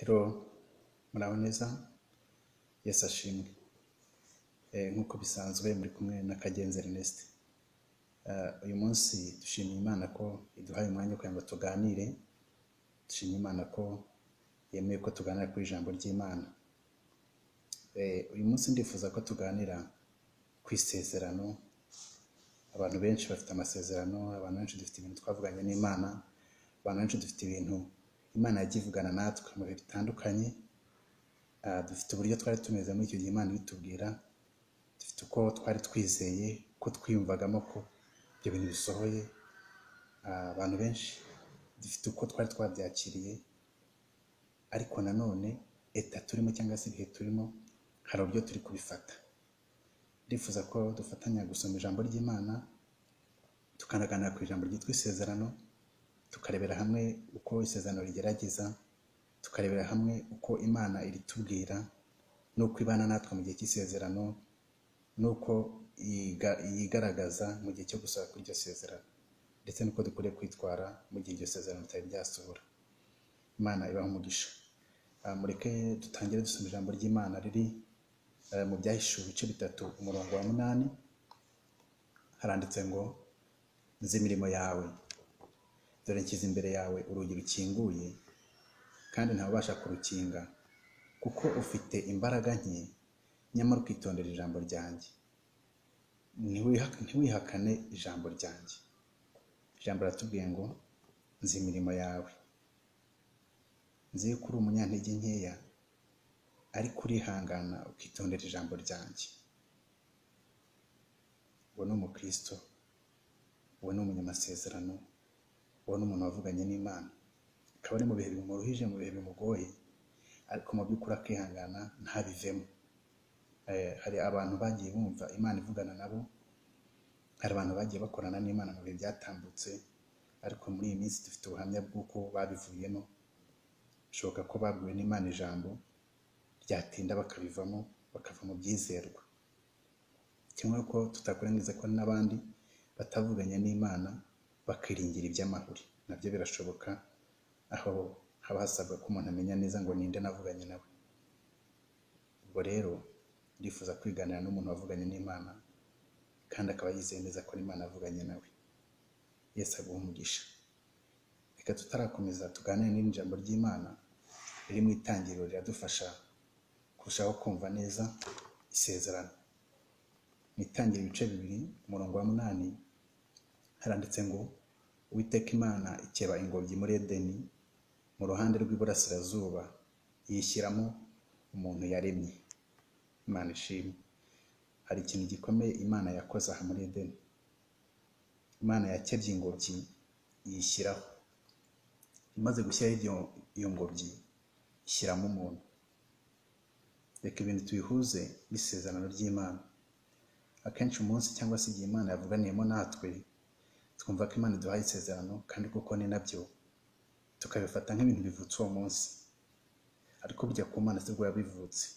Hello, muraho neza? Yesu ashimwe. Nk'uko bisanzwe muri kumwe na Kagenzi Ernest. Uyu munsi dushimiye Imana ko iduhaye umwanya kugira ngo tuganire. Dushimiye Imana ko yemeye ko tuganira kuri ijambo ry'Imana. Uyu munsi ndifuza ko tuganira ku isezerano. Abantu benshi bafite amasezerano, abantu benshi dufite ibintu twavuganye n'Imana, abantu benshi dufite ibintu Imana yagiye ivugana natwe mu bihe bitandukanye. Dufite uburyo twari tumeze muri icyo gihe Imana ibitubwira, dufite uko twari twizeye, ko twiyumvagamo ko ibyo bintu bisohoye. Abantu benshi dufite uko twari twabyakiriye, ariko nanone eta turimo cyangwa se ibihe turimo hari uburyo turi kubifata. Ndifuza ko dufatanya gusoma ijambo ry'Imana, tukanaganira ku ijambo ryitwa isezerano, tukarebera hamwe uko isezerano rigerageza, tukarebera hamwe uko Imana iritubwira, n'uko ibana natwe mu gihe cy'isezerano, n'uko yigaragaza mu gihe cyo gusaba kuri iryo sezerano, ndetse n'uko dukwiriye kwitwara mu gihe iryo sezerano ritari ryasohora. Imana ibahe umugisha. Mureke dutangire dusoma ijambo ry'Imana riri mu Byahishuwe ibice 3 umurongo wa 8. Haranditse ngo, nzi imirimo yawe, dore nshyize imbere yawe urugi rukinguye, kandi ntabasha kurukinga, kuko ufite imbaraga nke, nyamara ukitondera ijambo ryanjye. Ntiwihakane ijambo ryanjye. Ijambo ratubwiye ngo, nzi imirimo yawe. Nzi ko uri umunyantege nkeya, ariko urihangana ukitondera ijambo ryanjye. Uwo ni umukristo, uwo ni umunyamasezerano, uwo ni umuntu wavuganye n'Imana. Akaba ari mu bihe bimuruhije, mu bihe bimugoye, ariko mu by'ukuri akihangana ntabivemo. Hari abantu bagiye bumva Imana ivugana nabo, hari abantu bagiye bakorana n'Imana mu bihe byatambutse, ariko muri iyi minsi dufite ubuhamya bw'uko babivuyemo. Bishoboka ko babwiwe n'Imana ijambo, ryatinda bakabivamo, bakava mu byizerwa. Kimwe ko tutakurengiza ko n'abandi batavuganye n'Imana bakiringira iby'amahuri, nabyo birashoboka, aho haba hasabwa ko umuntu amenya neza ngo ninde navuganye nawe. Ubwo rero ndifuza kwiganira n'umuntu wavuganye n'Imana, kandi akaba yizeye neza ko Imana avuganye nawe. Yesu aguhe umugisha. Reka tutarakomeza tuganire n'ijambo ry'Imana riri mu Itangiriro, riradufasha kurushaho kumva neza isezerano. Mu Itangiriro ibice 2 umurongo wa 8 haranditse ngo, Uwiteka Imana ikeba ingobyi muri Edeni mu ruhande rw'iburasirazuba, yishyiramo umuntu yaremye. Imana ishimwe. Hari ikintu gikomeye Imana yakoze aha muri Edeni. Imana yakebye ingobyi yishyiraho. Imaze gushyiraho iyo ngobyi ishyiramo umuntu. Reka ibintu tubihuze n'isezerano ry'Imana. Akenshi umunsi cyangwa se igihe Imana yavuganiyemo natwe, twumva ko Imana iduhaye isezerano, kandi koko ni nabyo, tukabifata nk'ibintu bivutse uwo munsi. Ariko bijya ku Mana sibwo yabivutse,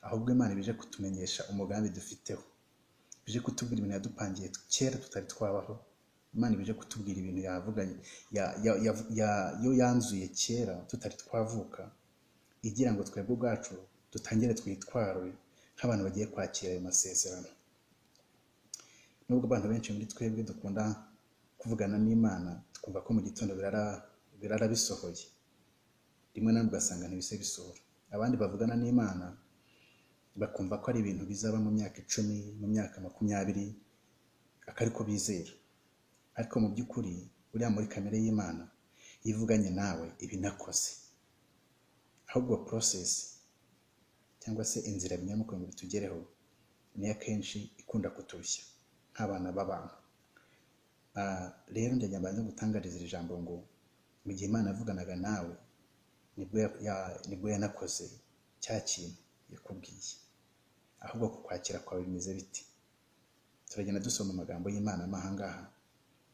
ahubwo Imana bije kutumenyesha umugambi dufiteho, bije kutubwira ibintu yadupangiye kera tutari twabaho. Imana bije kutubwira ibintu yavuganye, yo yanzuye kera tutari twavuka, igira ngo twebwe ubwacu dutangire twitware nk'abantu bagiye kwakira ayo masezerano. Nubwo abantu benshi muri twebwe dukunda kuvugana n'Imana, twumva ko mu gitondo birara bisohoye, rimwe na rimwe ugasanga ntibise bisohora. Abandi bavugana n'Imana bakumva ko ari ibintu bizaba mu myaka 10, mu myaka 20, akariko bizera. Ariko mu by'ukuri uriya muri kamere y'Imana yivuganye nawe ibinakoze, ahubwo process cyangwa se inzira binyamuko ngo bitugereho niyo akenshi ikunda kuturushya nk'abana b'abantu. Rero ndajya mbanza gutangariza iri jambo ngo, mu gihe Imana yavuganaga nawe nibwo yanakoze cya kintu yakubwiye. Ahubwo kukwakira kwawe bimeze biti? Turagenda dusoma amagambo y'Imana amahangaha,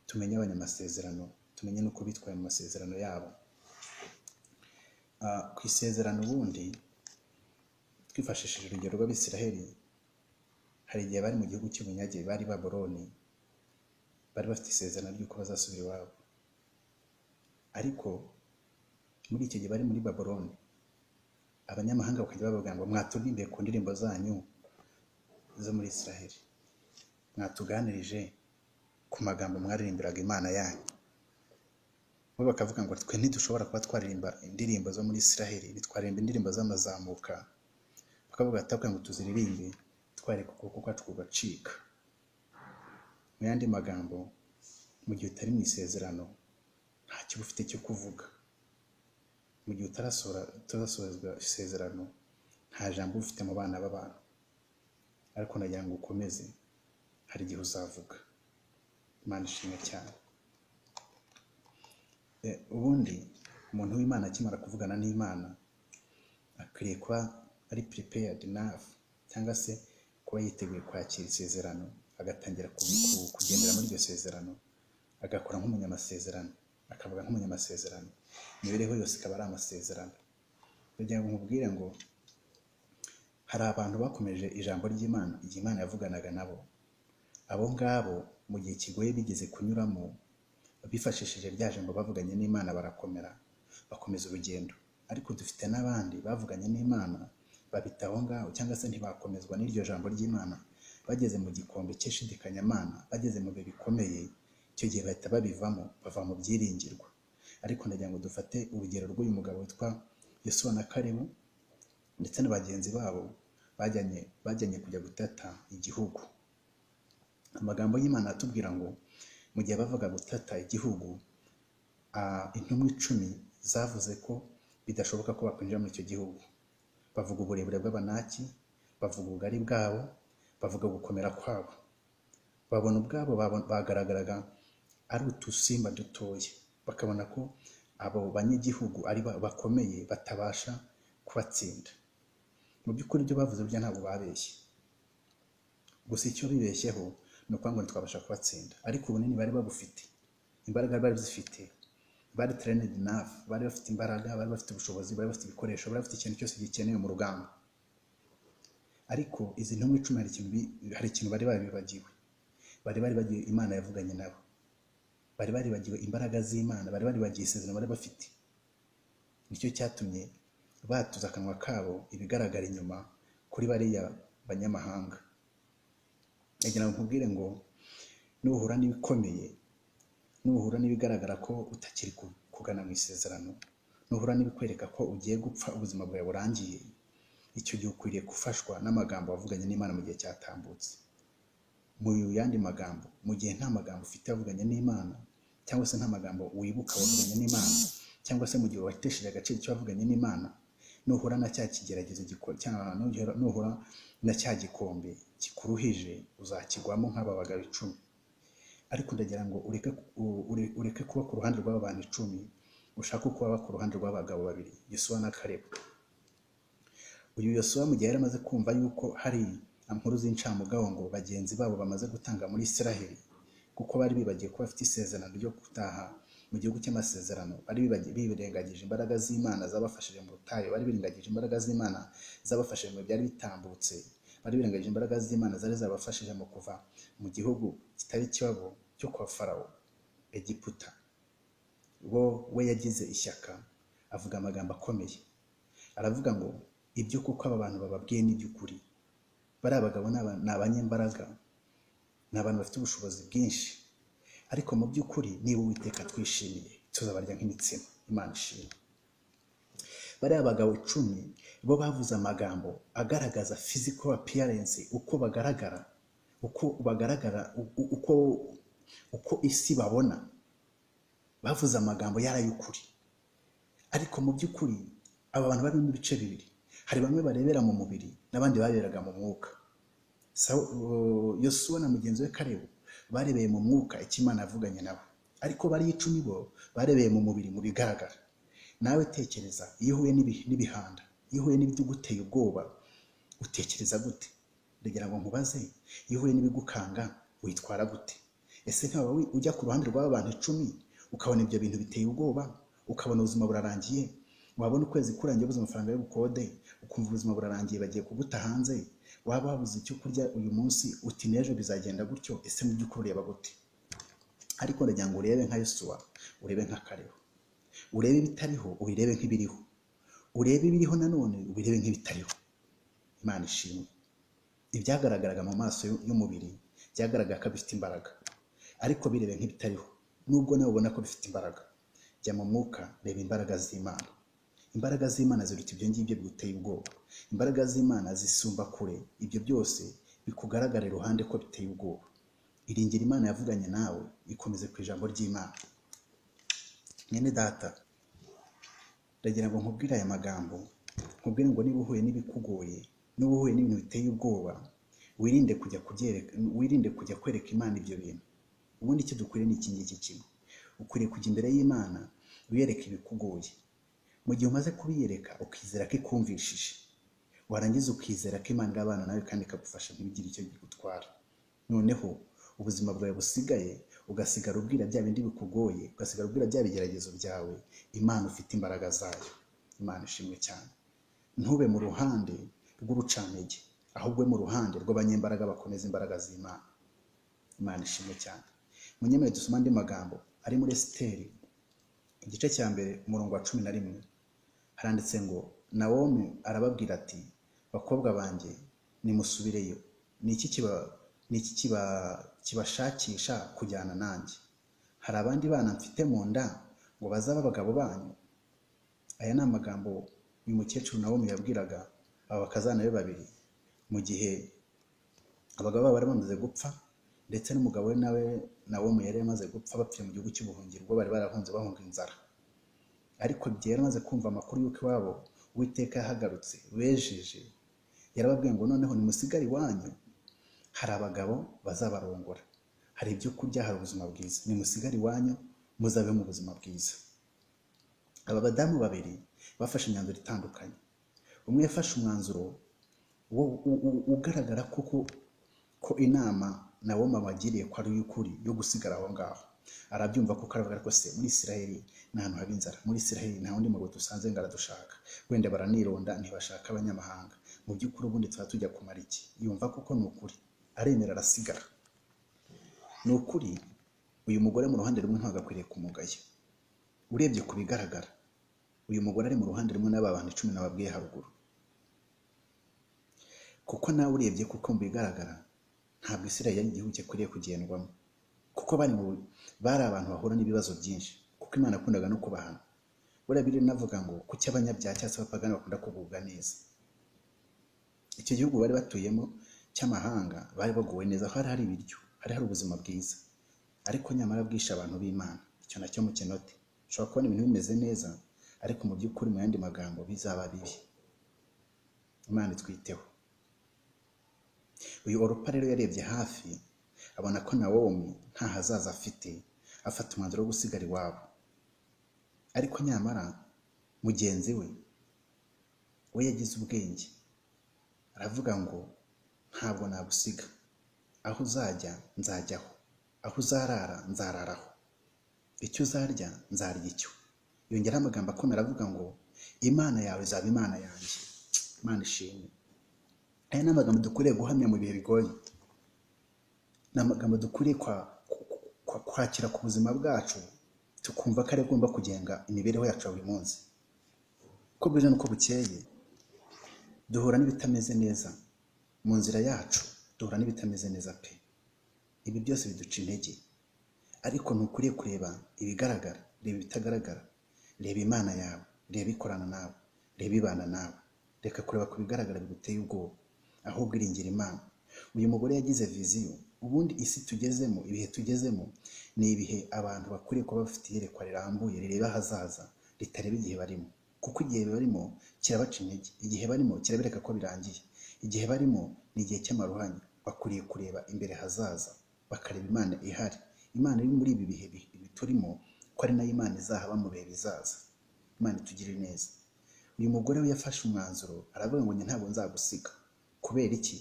tumenye abanyamasezerano, tumenye n'uko bitwaye mu masezerano yabo. Ku isezerano ubundi twifashishije urugero rw'Abisiraheli, hari igihe bari mu gihugu cy'ubunyage, bari Babuloni, bari bafite isezerano ry'uko bazasubira iwabo. Ariko muri icyo gihe bari muri Babuloni, abanyamahanga bakajya bavuga ngo mwaturirimbiye ku ndirimbo zanyu zo muri Israheli, mwatuganirije ku magambo mwaririmbiraga Imana yanyu. Bo bakavuga ngo twe ntidushobora kuba twaririmba indirimbo zo muri Israheli, ntitwaririmba indirimbo z'amazamuka. Bakavuga ati ngo tuziririmbe twareka ukuboko kwacu kugacika. Mu yandi magambo, mu gihe utari mu isezerano nta cyo ufite cyo kuvuga. Mu gihe utarasorezwa isezerano nta jambo ufite mu bana b'abantu. Ariko nagira ngo ukomeze, hari igihe uzavuga. Imana ishimwe cyane. Ubundi umuntu w'Imana akimara kuvugana n'Imana akwiriye kuba ari prepared enough, cyangwa se kuba yiteguye kwakira isezerano, agatangira kugendera muri iryo sezerano, agakora nk'umunyamasezerano, akavuga nk'umunyamasezerano. Imibereho yose ikaba ari amasezerano. Kugira ngo nkubwire ngo hari abantu bakomeje ijambo ry'Imana igihe Imana yavuganaga nabo. Abo ngabo mu gihe kigoye bigeze kunyuramo, bifashishije rya jambo bavuganye n'Imana barakomera, bakomeza urugendo. Ariko dufite n'abandi bavuganye n'Imana babitaho ngaho, cyangwa se ntibakomezwa n'iryo jambo ry'Imana. Bageze mu gikombe cy'ishidikanyamana, bageze mu bihe bikomeye, icyo gihe bahita babivamo, bava mu byiringirwa. Ariko ndagira ngo dufate urugero rw'uyu mugabo witwa Yosuwa na Kalebu ndetse na bagenzi babo bajyanye kujya gutata igihugu. Amagambo y'Imana atubwira ngo mu gihe bavuga gutata igihugu, intumwa 10 zavuze ko bidashoboka ko bakwinjira muri icyo gihugu. Bavuga uburebure bw'Abanaki, bavuga ubugari bwabo, bavuga gukomera kwabo. Babona ubwabo bagaragaraga ari utusimba dutoye, bakabona ko abo banyagihugu ari bakomeye batabasha kubatsinda. Mu by'ukuri ibyo bavuze burya ntabwo babeshye. Gusa icyo bibeshyeho ni uko ngo ntitwabasha kubatsinda. Ariko ubunini bari babufite, imbaraga bari zifite, bari trained enough, bari bafite imbaraga, bari bafite ubushobozi, bari bafite ibikoresho, bari bafite ikintu cyose gikenewe mu rugamba. Ariko izi ntumwa 10 hari ikintu bari babibagiwe. Bari bagiye Imana yavuganye nabo. Bari bagiwe imbaraga z'Imana, bari bagiye isezerano bari bafite. Nicyo cyatumye batuza akanwa kabo ibigaragara inyuma kuri bariya banyamahanga. Nagira ngo nkubwire ngo nuhura n'ibikomeye, nuhura n'ibigaragara ko utakiri kugana mu isezerano, nuhura n'ibikwereka ko ugiye gupfa, ubuzima bwawe burangiye, icyo gihe ukwiriye gufashwa n'amagambo wavuganye n'Imana mu gihe cyatambutse. Mu yandi magambo, mu gihe nta magambo ufite wavuganye n'Imana, cyangwa se nta magambo wibuka wavuganye n'Imana, cyangwa se mu gihe watesheje agaciro icyo wavuganye n'Imana, nuhura na cya kigeragezo nuhura na cya gikombe kikuruhije, uzakigwamo nk'aba bagabo 10. Ariko ndagira ngo ureke kuba ku ruhande rw'aba bantu 10, ushaka kuba ku ruhande rw'abagabo 2, Yosuwa na Kalebu. Uyu Yosuwa mu gihe yari amaze kumva yuko hari inkuru z'incamugaho ngo bagenzi babo bamaze gutanga muri Israheli, kuko bari bibagiye ko bafite isezerano ryo gutaha mu gihugu cy'amasezerano, bari birengagije imbaraga z'Imana zabafashije mu butayu, bari birengagije imbaraga z'Imana zabafashije mu byari bitambutse, bari birengagije imbaraga z'Imana zari zabafashije mu kuva mu gihugu kitari cyabo cyo kwa Farawo, Egiputa. We yagize ishyaka, avuga amagambo akomeye. Aravuga ngo ibyo kuko aba bantu bababwiye n'iby'ukuri. Bari abagabo ni abanyembaraga, ni abantu bafite ubushobozi bwinshi, ariko mu by'ukuri niba Uwiteka twishimiye tuzabarya nk'imitsima. Imana ishimwe. Bari abagabo 10 bo bavuze amagambo agaragaza physical appearance, uko bagaragara, uko isi babona. Bavuze amagambo yarayukuri, ariko mu by'ukuri aba bantu bari mu bice bibiri. Hari bamwe barebera mu mubiri n'abandi bareberaga mu mwuka. Yosuwa na mugenzi we Kalebu barebeye mu mwuka icyo Imana yavuganye nabo, ariko bari 10 bo barebeye mu mubiri, mu bigaragara. Nawe tekereza, iyo uhuye n'ibihanda, iyo uhuye n'ibiguteye ubwoba, utekereza gute? Ndagira ngo nkubaze, iyo uhuye n'ibigukanga witwara gute? Ese nkaba ujya ku ruhande rw'aba bantu 10 ukabona ibyo bintu biteye ubwoba, ukabona ubuzima burarangiye, wabona ukwezi kurangiye ubuze amafaranga y'ubukode, ukumva ubuzima burarangiye bagiye kuguta hanze, waba wabuze icyo kurya uyu munsi, uti n'ejo bizagenda gutyo, ese mu by'ukuri ureba gute? Ariko ndagira ngo urebe nka Yosuwa, urebe nka Kalebu, urebe ibitariho ubirebe nk'ibiriho. urebe ibiriho nanone ubirebe nk'ibitariho. Imana ishimwe. Ibyagaragaraga mu maso y'umubiri byagaragara ko bifite imbaraga, ariko birebe nk'ibitariho. Nubwo nawe ubona ko bifite imbaraga, jya mu mwuka, reba imbaraga z'Imana. Imbaraga z'Imana ziruta ibyo ngibyo biguteye ubwoba. Imbaraga z'Imana zisumba kure ibyo byose bikugaragara iruhande ko biteye ubwoba. Iringira Imana yavuganye nawe, ikomeze ku ijambo ry'Imana. Mwene data, ndagira ngo nkubwire aya magambo, nkubwire ngo niba uhuye n'ibikugoye, niba uhuye n'ibintu biteye ubwoba, wirinde kujya kwereka Imana ibyo bintu. Ubundi icyo dukwiriye ni iki ngiki kimwe: ukwiriye kujya imbere y'Imana uyereka ibikugoye. Mu gihe umaze kubiyereka ukizera ko ikumvishije, warangiza ukizera ko Imana irabana nawe kandi ikagufasha ntibigire icyo gutwara. Noneho ubuzima bwawe busigaye ugasigara ubwira bya bindi bikugoye, ugasigara ubwira bya bigeragezo byawe Imana ufite imbaraga zayo. Imana ishimwe cyane. Ntube mu ruhande rw'urucantege, ahubwo mu ruhande rw'abanyembaraga bakomeza imbaraga z'Imana. Imana ishimwe cyane. Munyemere dusoma andi magambo ari muri Esiteri igice cya mbere umurongo wa 11. Haranditse ngo Nawomi arababwira ati, bakobwa banjye nimusubireyo. Ni iki kibashakisha kujyana nanjye? Hari abandi bana mfite mu nda ngo bazaba abagabo banyu? Aya ni amagambo uyu mukecuru Nawomi yabwiraga aba bakazana be babiri mu gihe abagabo babo bari bamaze gupfa, ndetse n'umugabo we nawe Nawomi yari yamaze gupfa, bapfiye mu gihugu cy'ubuhungiro, bari barahunze bahunga inzara. Ariko igihe yari amaze kumva amakuru y'uko iwabo Uwiteka yahagarutse bejeje, yarababwiye ngo noneho nimusigare iwanyu, hari abagabo bazabarongora, hari ibyo kurya, hari ubuzima bwiza. Nimusigare iwanyu muzabe mu buzima bwiza. Aba badamu babiri bafashe imyanzuro itandukanye. Umwe yafashe umwanzuro ugaragara ko inama Nawomi abagiriye ko ari y'ukuri yo gusigara aho ngaho. Arabyumva kuko aravuga ko se muri Isiraheli nta hantu haba inzara, muri Isiraheli nta wundi mugabo dusanze ngo aradushaka, wenda baranironda ntibashaka abanyamahanga, mu by'ukuri ubundi tuba tujya kumara iki? Yumva kuko ni ukuri, aremera arasigara. Ni ukuri uyu mugore mu ruhande rumwe ntagakwiriye kumugaya. Urebye ku bigaragara, uyu mugore ari mu ruhande rumwe n'aba bantu 10 nababwiye haruguru, kuko nawe urebye kuko mu bigaragara ntabwo Isiraheli ari igihugu gikwiriye kugendwamo, kuko bari abantu bahura n'ibibazo byinshi, kuko Imana yakundaga no kubahana. Buriya Bibiliya inavuga ngo kuki abanyabyaha cyangwa se abapagani bakunda kugubwa neza. Icyo gihugu bari batuyemo cy'amahanga bari baguwe neza, hari ibiryo, hari ubuzima bwiza, ariko nyamara bwisha abantu b'Imana. Icyo nacyo mu kinote ushobora kubona ibintu bimeze neza, ariko mu by'ukuri mu yandi magambo bizaba bibi. Imana itwiteho. Uyu Orupa rero yarebye hafi, abona ko Nawomi nta hazaza afite, afata umwanzuro wo gusigara iwabo. Ariko nyamara mugenzi we yagize ubwenge, aravuga ngo ntabwo nagusiga, aho uzajya nzajyaho, aho uzarara nzararaho, icyo uzarya nzarya icyo. Yongeraho amagambo akomera avuga ngo Imana yawe izaba Imana yanjye. Imana ishimwe. Aya ni amagambo dukwiriye guhamya mu bihe bigoye. Ni amagambo dukwiriye kwakira ku buzima bwacu, tukumva ko ari agomba kugenga imibereho yacu buri munsi. Uko bwije n'uko bukeye duhura n'ibitameze neza mu nzira yacu, duhura n'ibitameze neza pe. Ibi byose biduca intege, ariko ntukwiriye kureba ibigaragara, reba ibitagaragara. Reba Imana yawe, reba ikorana nawe, reba ibana nawe. Reka kureba ku bigaragara biguteye ubwoba, ahubwo iringira Imana. Uyu mugore yagize viziyo. Ubundi isi tugezemo, ibihe tugezemo ni ibihe abantu bakwiriye kuba bafite iyerekwa rirambuye, rireba hazaza, ritareba igihe barimo. Kuko igihe barimo kirabaca intege, igihe barimo kirabereka ko birangiye, igihe barimo ni igihe cy'amaruhanya. Bakwiriye kureba imbere hazaza, bakareba Imana ihari, Imana iri muri ibi bihe turimo, ko ari nayo Imana izahaba mu bihe bizaza. Imana itugirire neza. Uyu mugore we yafashe umwanzuro, aravuga ngo njye ntabwo nzagusiga. Kubera iki?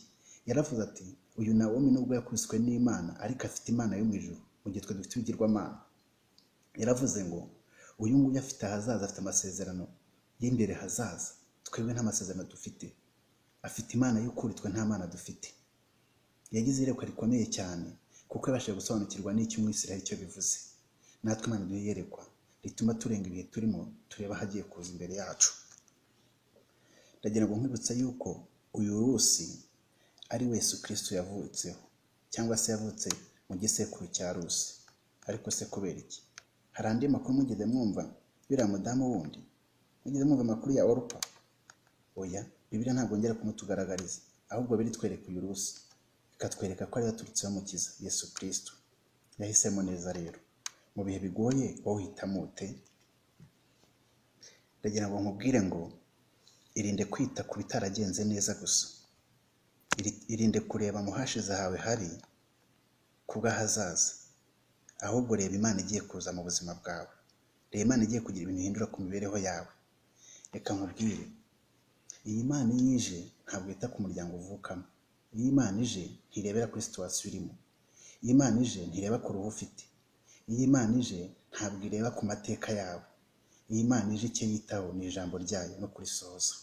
Yaravuze ati uyu Nawomi nubwo yakubiswe n'Imana, ariko afite Imana yo mu ijuru, mu gihe twe dufite ibigirwamana. Yaravuze ngo uyu nguyu afite ahazaza, afite amasezerano y'imbere hazaza, twebwe nta masezerano dufite. Afite Imana y'ukuri, twe nta Mana dufite. Yagize iyerekwa rikomeye cyane, kuko yabashije gusobanukirwa n'icyo Umwisiraheli cyo bivuze. Natwe Imana iduhe iyerekwa rituma turenga ibihe turimo, tureba hagiye kuza imbere yacu. ndagira ngo nkwibutse yuko uyu Rusi ari we Yesu Kristo yavutseho, cyangwa se yavutse mu gisekuru cya Rusi. Ariko se kubera iki? Hari andi makuru mugeze mwumva biriya mudamu wundi? Mugeze mwumva amakuru ya Orupa? Oya, Bibiliya ntabwo ngera kumutugaragariza, ahubwo biritwereka uyu Rusi, ikatwereka ko ari yaturutseho Umukiza Yesu Kristo. Yahisemo neza rero. Mu bihe bigoye wowe uhitamo ute? Ndagira ngo nkubwire ngo irinde kwita ku bitaragenze neza gusa, irinde kureba mu hashize hawe hari kubw'ahazaza, ahubwo reba Imana igiye kuza mu buzima bwawe, reba Imana igiye kugira ibintu ihindura ku mibereho yawe. Reka nkubwire, iyi Mana iyo ije ntabwo yita ku muryango uvukamo. Iyi Mana ije ntirebera kuri situwasiyo urimo. Iyi Mana ije ntireba ku ruhu ufite. Iyi Mana ije ntabwo ireba ku mateka yawe. Iyi Mana ije icyo yitaho ni ijambo ryayo no kurisohoza.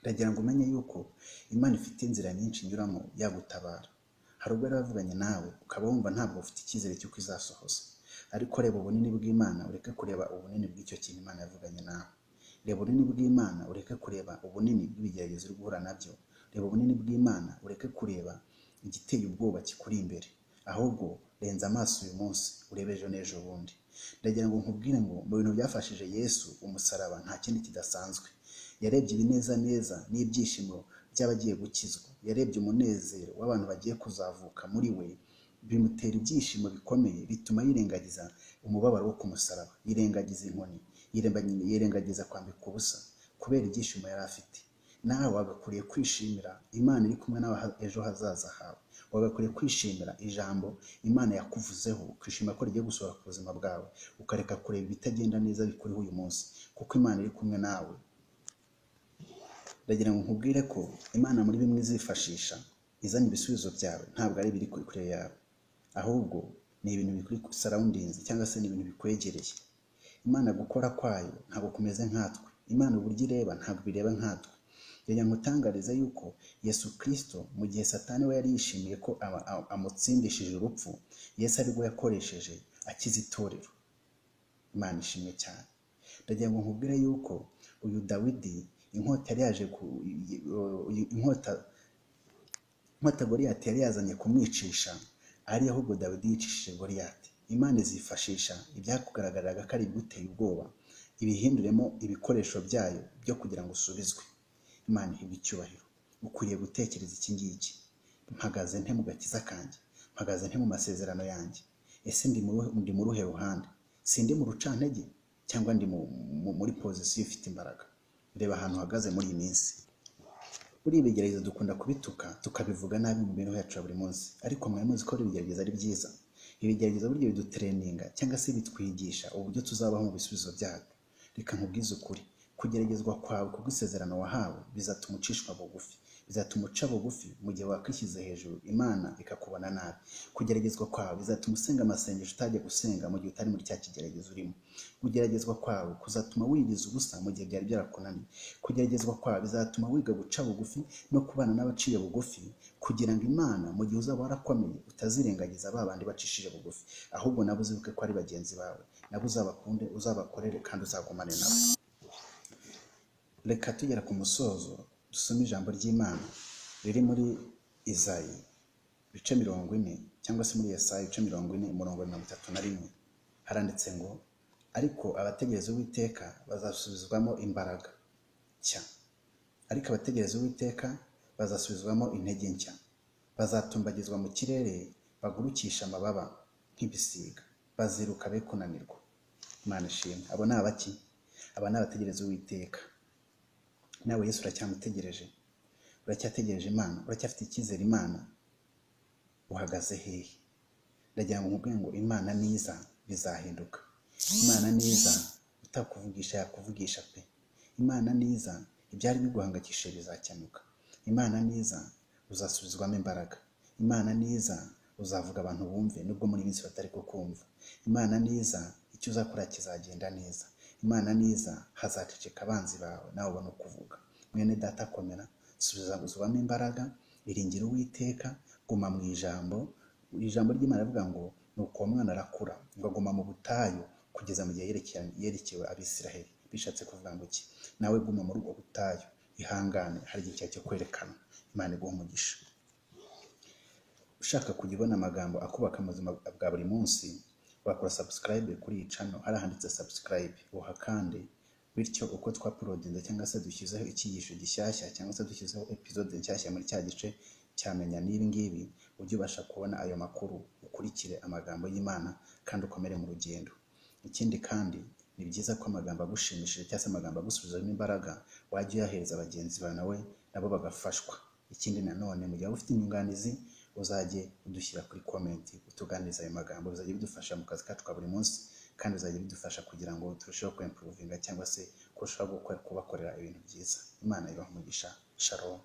Ndagira ngo umenye yuko Imana ifite inzira nyinshi inyuramo yagutabara. Hari ubwo yari bavuganye nawe ukaba wumva ntabwo ufite icyizere cy'uko izasohoza, ariko reba ubunini bw'Imana, ureke kureba ubunini bw'icyo kintu Imana yavuganye nawe. Reba ubunini bw'Imana, ureke kureba ubunini bw'ibigeragezo uri guhura nabyo. Reba ubunini bw'Imana, ureke kureba igiteye ubwoba kikuri imbere, ahubwo renza amaso uyu munsi urebe ejo n'ejo bundi. Ndagira ngo nkubwire ngo mu bintu byafashije Yesu umusaraba nta kindi kidasanzwe. Yarebye ibineza neza n'ibyishimo by'abagiye gukizwa, yarebye umunezero w'abantu bagiye kuzavuka muri we, bimutera ibyishimo bikomeye, bituma yirengagiza umubabaro wo ku musaraba, yirengagiza inkoni, yirengagiza kwambika ubusa kubera ibyishimo yari afite. Nawe wagakwiriye kwishimira Imana iri kumwe nawe ejo hazaza hawe. Wagakwiriye kwishimira ijambo Imana yakuvuzeho, ukishima ko rigiye gusohora ku buzima bwawe, ukareka kureba ibitagenda neza bikuriho uyu munsi, kuko Imana iri kumwe nawe. Ndagira ngo nkubwire ko Imana muri bimwe izifashisha izana ibisubizo byawe ntabwo ari biri kuri kure yawe, ahubwo ni ibintu bikuri surroundings, cyangwa se ni ibintu bikwegereye. Imana gukora kwayo ntabwo kumeze nkatwe. Imana uburyo ireba ntabwo bireba nkatwe. Ndagira ngo utangarize yuko Yesu Kristo mu gihe Satani we yari yishimiye ko amutsindishije urupfu, Yesu aribwo yakoresheje akiza itorero. Imana ishimwe cyane. Ndagira ngo nkubwire yuko uyu Dawidi inkota yari yaje inkota Goliyati yari yazanye kumwicisha, ari ahubwo Dawidi yicishije Goliyati. Imana izifashisha ibyakugaragaraga ko ari ibiguteye ubwoba, ibihinduremo ibikoresho byayo byo kugira ngo usubizwe. Imana ihabwe icyubahiro. Ukwiriye gutekereza iki ngiki: mpagaze nte mu gakiza kanjye? Mpagaze nte mu masezerano yanjye? Ese ndi mu ruhe ruhande? Sindi mu rucantege cyangwa ndi muri pozisiyo ifite imbaraga? Reba ahantu uhagaze muri iyi minsi. Buri ibigeragezo dukunda kubituka tukabivuga nabi mu bintu yacu buri munsi, ariko mwari muzi ko ibigeragezo ari byiza. Ibigeragezo buryo bidutreninga cyangwa se bitwigisha uburyo tuzabaho mu bisubizo byacu. Reka nkubwize ukuri, kugeragezwa kwawe kubw'isezerano wahawe bizatuma ucishwa bugufi, bizatuma uca bugufi mu gihe wakwishyize hejuru, Imana ikakubona nabi. Kugeragezwa kwawe bizatuma usenga amasengesho utajya gusenga mu gihe utari muri cya kigeragezo urimo. Kugeragezwa kwawe kuzatuma wigiza ubusa mu gihe byari byarakunaniye. Kugeragezwa kwawe bizatuma wiga guca bugufi no kubana n'abaciye bugufi, kugira ngo Imana mu gihe uzaba warakomeye utazirengagiza ba bandi bacishije bugufi, ahubwo nabo uzibuke ko ari bagenzi bawe, nabo uzabakunde, uzabakorere kandi uzagumane nabo. Reka tugera ku musozo dusome ijambo ry'Imana riri muri Izayi ibice 40, cyangwa se muri Yesaya ibice 40 umurongo wa 31. Haranditse ngo, ariko abategereza Uwiteka bazasubizwamo imbaraga nshya. Ariko abategereza Uwiteka bazasubizwamo intege nshya. Bazatumbagizwa mu kirere, bagurukisha amababa nk'ibisiga, baziruka be kunanirwa. Imana ishimwe. Abo ni abaki? Aba ni abategereza Uwiteka. Nawe Yesu uracyamutegereje? Uracyategereje Imana? Uracyafite icyizere Imana? Uhagaze hehe? Ndagira ngo nkubwire ngo Imana niza bizahinduka. Imana niza utakuvugisha yakuvugisha pe. Imana niza ibyari biguhangayikishije bizakemuka. Imana niza uzasubizwamo imbaraga. Imana niza uzavuga abantu bumve nubwo muri minsi batari kukumva. Imana niza icyo uzakora kizagenda neza. Imana niza hazaceceka abanzi bawe nawe ubona kuvuga. Mwene data komera, subizwamo imbaraga, iringira Uwiteka, guma mu ijambo. Ijambo ry'Imana rivuga ngo nuko uwo mwana arakura, ngo aguma mu butayu kugeza mu gihe yerekewe Abisiraheli. Bishatse kuvuga ngo iki? Nawe guma muri ubwo butayu ihangane, hari igihe cyawe cyo kwerekana. Imana iguha umugisha. Ushaka kujya ubona amagambo akubaka mu buzima bwa buri munsi, wakora subscribe kuri iyi channel, hari handitse subscribe, uhakande, bityo uko twapulodinze cyangwa se dushyizeho icyigisho gishyashya cyangwa se dushyizeho episode nshyashya muri cya gice cyamenya n'ibi ngibi, ujye ubasha kubona ayo makuru, ukurikire amagambo y'Imana kandi ukomere mu rugendo. Ikindi kandi ni byiza ko amagambo agushimishije cyangwa se amagambo agusubizamo imbaraga wajya uyahereza bagenzi bawe nawe nabo bagafashwa. Ikindi nanone mu gihe ufite inyunganizi uzajye udushyira kuri comment utuganiriza ayo magambo, bizajya bidufasha mu kazi kacu ka buri munsi kandi bizajya bidufasha kugira ngo turusheho kwimprovinga cyangwa se kurushaho kubakorera ibintu byiza. Imana ibahe umugisha. Shalom.